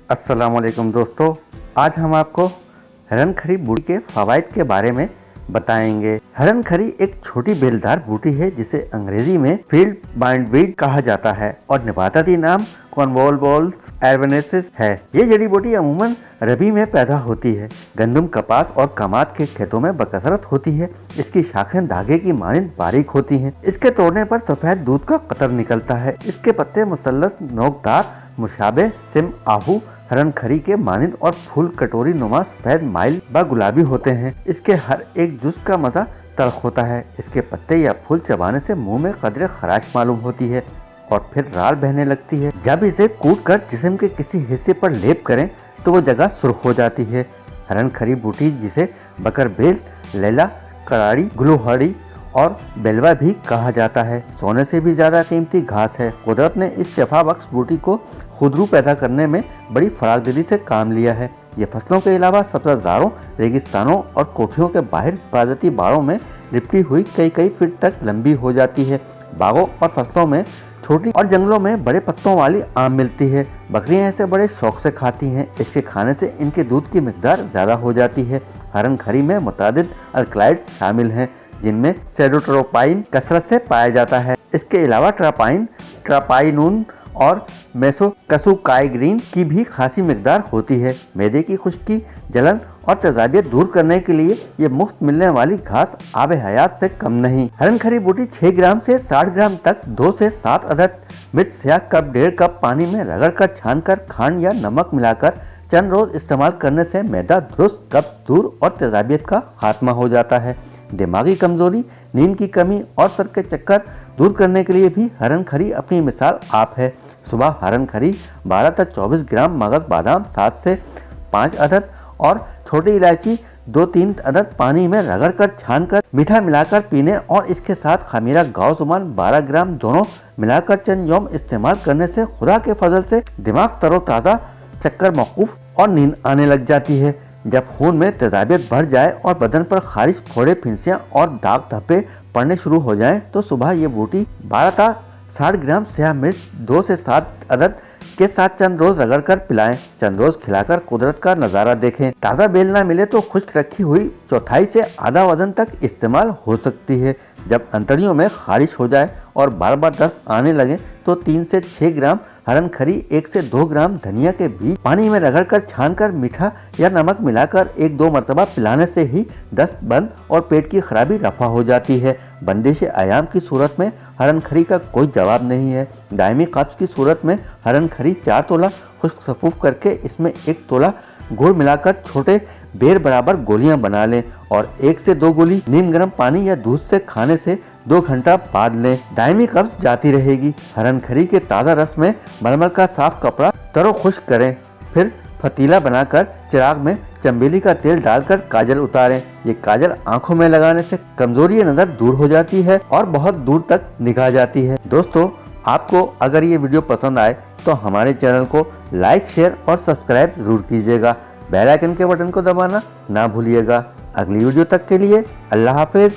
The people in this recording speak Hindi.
अस्सलामुअलैकुम दोस्तों, आज हम आपको हरन खरी बूटी के फ़वाइद के बारे में बताएंगे। हरन खरी एक छोटी बेलदार बूटी है जिसे अंग्रेजी में फील्ड बाइंडवीड कहा जाता है और नबाताती नाम कॉन्वोल्वोल्स एर्वेनेसिस है। ये जड़ी बूटी अमूमन रबी में पैदा होती है। गंदम, कपास और कमाद के खेतों में बकसरत होती है। इसकी शाखें धागे की मानिंद बारीक होती हैं। इसके तोड़ने पर सफेद दूध का कतर निकलता है। इसके पत्ते मुसल्लस नोकदार मुशाबे सिम आहू हरन खरी के मानिंद और फूल कटोरी नुमा सफेद माइल व गुलाबी होते हैं। इसके हर एक जुज का मजा तल्ख होता है। इसके पत्ते या फूल चबाने से मुंह में कदरे खराश मालूम होती है और फिर राल बहने लगती है। जब इसे कूट कर जिस्म के किसी हिस्से पर लेप करें तो वो जगह सुर्ख हो जाती है। हरन खरी बूटी जिसे बकर बेल, लैला, कराड़ी, गुलूहड़ी और बेलवा भी कहा जाता है, सोने से भी ज्यादा कीमती घास है। कुदरत ने इस शफा बख्श बूटी को खुदरू पैदा करने में बड़ी फरागदिली से काम लिया है। ये फसलों के अलावा सब्ज़ारों, रेगिस्तानों और कोठियों के बाहर हिफाजती बाड़ों में लिपटी हुई कई फीट तक लंबी हो जाती है। बागों और फसलों में छोटी और जंगलों में बड़े पत्तों वाली आम मिलती है। बकरियां इसे बड़े शौक से खाती हैं। इसके खाने से इनके दूध की मिकदार ज्यादा हो जाती है। हरन खरी में मुतादिद अल्कलॉइड्स शामिल हैं जिनमें सेडोट्रोपाइन कसरत से पाया जाता है। इसके अलावा ट्रापाइन, ट्रापाइनून और मेसोकसुकाइग्रीन की भी खासी मिकदार होती है। मैदे की खुश्की, जलन और तेजाबियत दूर करने के लिए ये मुफ्त मिलने वाली घास आब हयात से कम नहीं। हरन खरी बूटी 6 ग्राम से 60 ग्राम तक 2 से 7 अदद मिर्च स्याह कप 1.5 कप पानी में रगड़कर छानकर खांड या नमक मिलाकर चंद रोज इस्तेमाल करने से मैदा दुरुस्त, कब्ज दूर और तेजाबियत का खात्मा हो जाता है। दिमागी कमजोरी, नींद की कमी और सर के चक्कर दूर करने के लिए भी हरन खरी अपनी मिसाल आप है। सुबह हरन खरी 12 से 24 ग्राम मगज बादाम 7 से 5 अदद और छोटी इलायची 2-3 अदद पानी में रगड़कर छानकर मीठा मिलाकर पीने और इसके साथ खमीरा गाव जुबान 12 ग्राम दोनों मिलाकर चंद यौम इस्तेमाल करने से खुदा के फजल से दिमाग तरोताज़ा, चक्कर मौकूफ और नींद आने लग जाती है। जब खून में तेजाबियत बढ़ जाए और बदन पर खारिश, फोड़े, फिंसियाँ और दाग धब्बे पड़ने शुरू हो जाएं तो सुबह ये बूटी 12 से 60 ग्राम स्याह मिर्च 2 से 7 अदद के साथ चंद रोज रगड़कर पिलाएं। चंद रोज खिलाकर कुदरत का नज़ारा देखें। ताज़ा बेल ना मिले तो खुश्क रखी हुई 1/4 से आधा वजन तक इस्तेमाल हो सकती है। जब अंतड़ियों में खारिश हो जाए और बार बार दस्त आने लगे तो 3 से 6 ग्राम हरन खरी, 1 से 2 ग्राम धनिया के बीज पानी में रगड़कर छानकर मीठा या नमक मिलाकर 1-2 मरतबा पिलाने से ही दस्त बंद और पेट की खराबी रफा हो जाती है। बंदिश आयाम की सूरत में हरन खरी का कोई जवाब नहीं है। दायमी कब्ज की सूरत में हरन खरी 4 तोला खुश्क सफूफ करके इसमें 1 तोला गुड़ मिलाकर छोटे बेर बराबर गोलियां बना लें और 1 से 2 गोली नीम गर्म पानी या दूध से खाने से 2 घंटा बाद लें। दायमी कब्ज जाती रहेगी। हरन खरी के ताज़ा रस में मलमल का साफ कपड़ा तरो खुश्क करें, फिर फतीला बनाकर चिराग में चंबेली का तेल डालकर काजल उतारें। ये काजल आंखों में लगाने से कमजोरी नजर दूर हो जाती है और बहुत दूर तक निगाह जाती है। दोस्तों, आपको अगर ये वीडियो पसंद आए तो हमारे चैनल को लाइक, शेयर और सब्सक्राइब जरूर कीजिएगा। बेल आइकन के बटन को दबाना ना भूलिएगा। अगली वीडियो तक के लिए अल्लाह हाफिज।